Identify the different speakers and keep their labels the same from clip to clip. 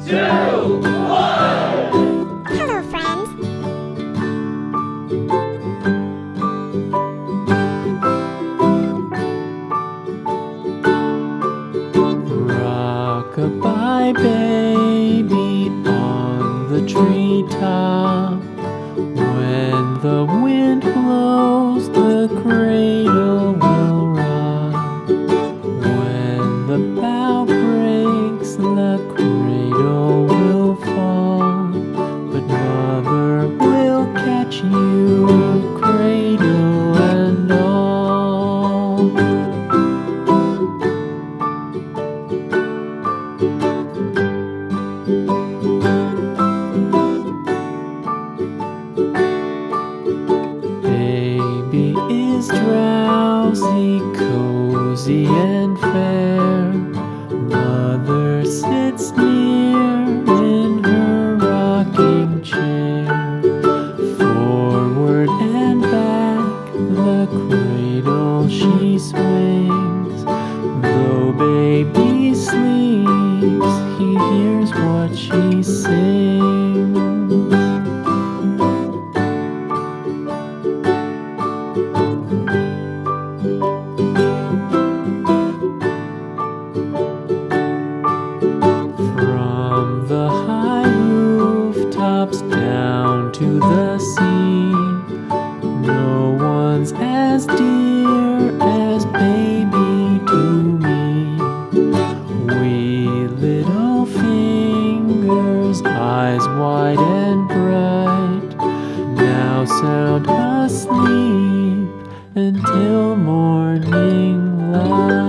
Speaker 1: 2, 1.
Speaker 2: Hello, friends.
Speaker 3: Rock-a-bye baby on the treetop. When the wind blows, the cradle will rock. When the bough breaks, the cradle will fall. But mother will catch you, cradle and all. Baby is drowsy, cozy and fair. Mother sits near in her rocking chair. Forward and back, the cradle she swings. Though baby sleeps, he hears what she sings. From the high rooftops down to the sea, no one's as dear as baby to me. Wee little fingers, eyes wide and bright, now sound asleep until morning light.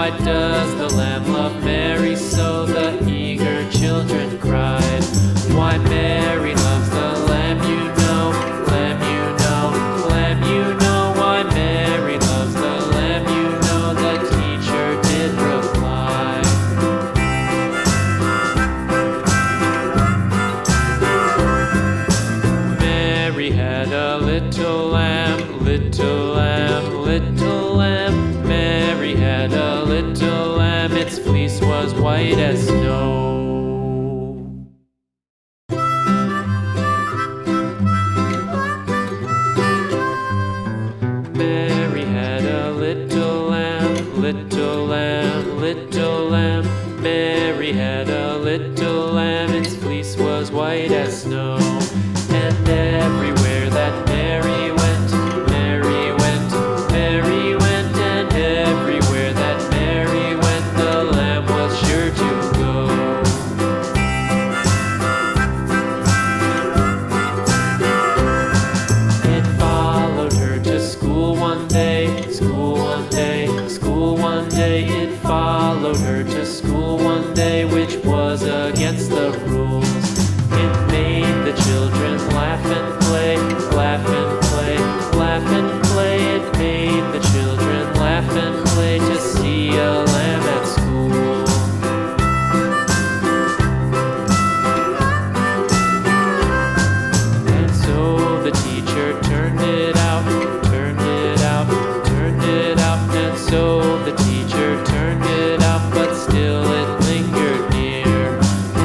Speaker 3: Why does the lamb love Mary so? The eager children cried. Why Mary loves the lamb, you know, lamb, you know, lamb, you know. Why Mary loves the lamb, you know, the teacher did reply. Mary had a little lamb, little lamb, little lamb. Mary had a little lamb, its fleece was white as snow. Mary had a little lamb, little lamb, little lamb. Mary had a little lamb, its fleece was white as snow. And everywhere that Mary went, Mary went, Mary went, and everywhere that Mary went, the lamb was sure to go. It followed her to school one day, school one day, school one day. It followed her to school one day, which was against the rules. It made the children laugh and play, laugh and play, laugh and play. It made the children laugh and play to see a lamb at school. And so the teacher turned it out, turned it out, turned it out. And so the teacher turned it out, but still it lingered near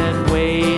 Speaker 3: and waited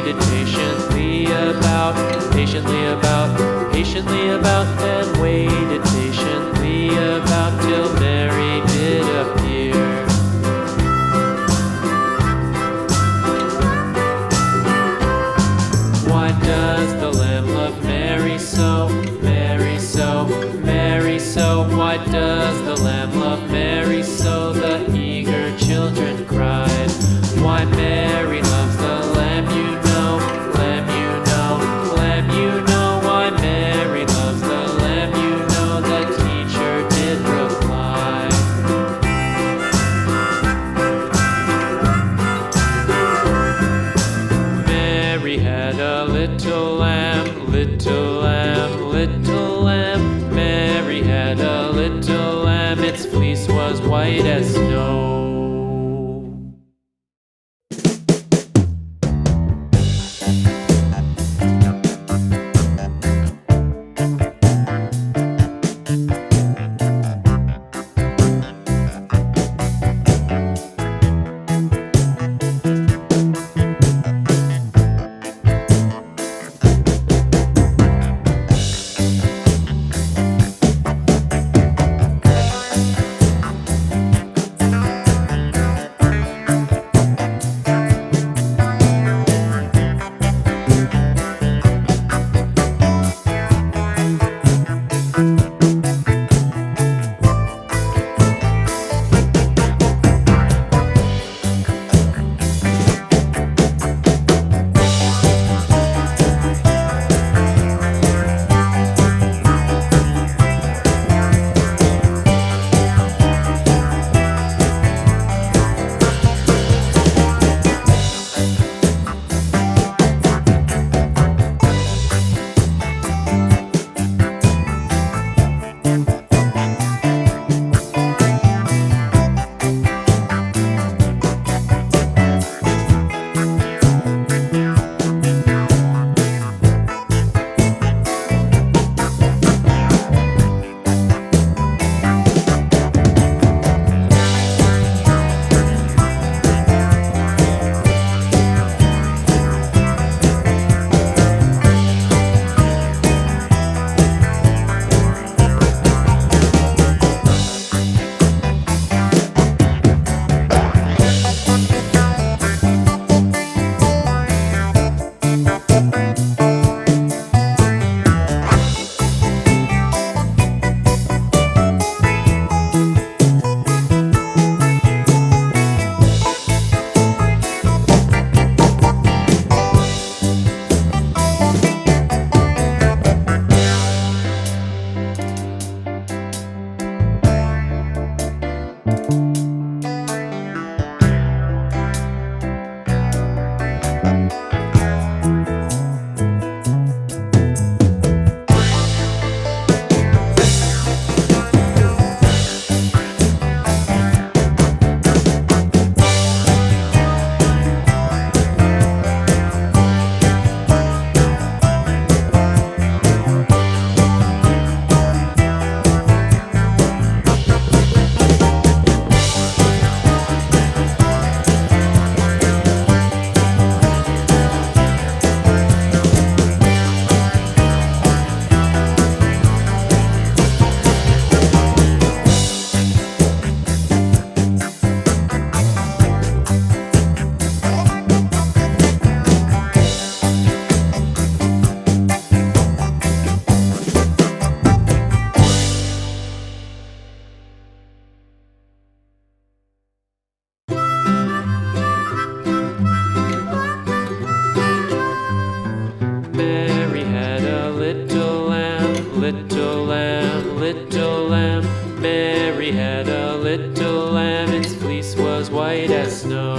Speaker 3: white as snow.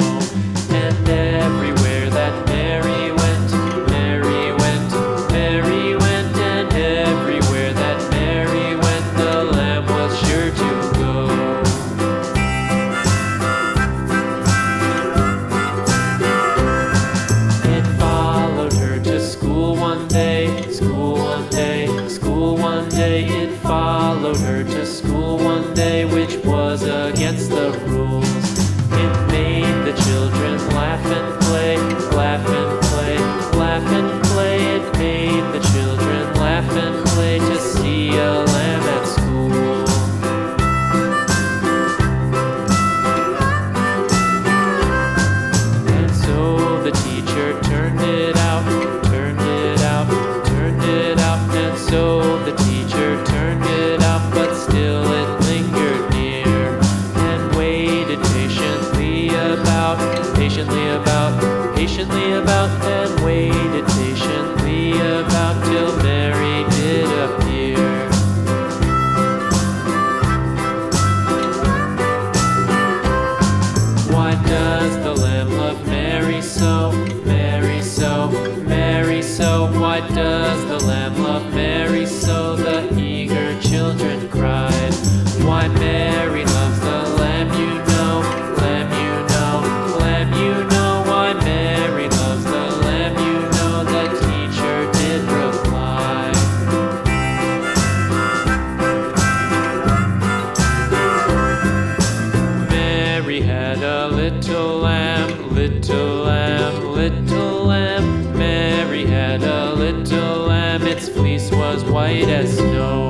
Speaker 3: And everywhere that Mary went, Mary went, Mary went, and everywhere that Mary went, the lamb was sure to go. It followed her to school one day, school one day, school one day. It followed her to school one day, which was against the rules. It made the children laugh and play, laugh and play, laugh and play. It made the children laugh and play to see a lamb at school. And so the teacher turned it out, turned it out, turned it out. And so the teacher turned it out, but still it lingered near and waited patiently about, patiently about, and waited patiently about till Mary did appear. Why does the lamb love Mary so, Mary so, Mary so? Why does the lamb love Mary so? The eager children cried. Why Mary loves the lamb, you know, lamb, you know, lamb, you know. Why Mary loves the lamb, you know, the teacher did reply. Mary had a little lamb, little lamb, little lamb. Mary had a little lamb, its fleece was white as snow.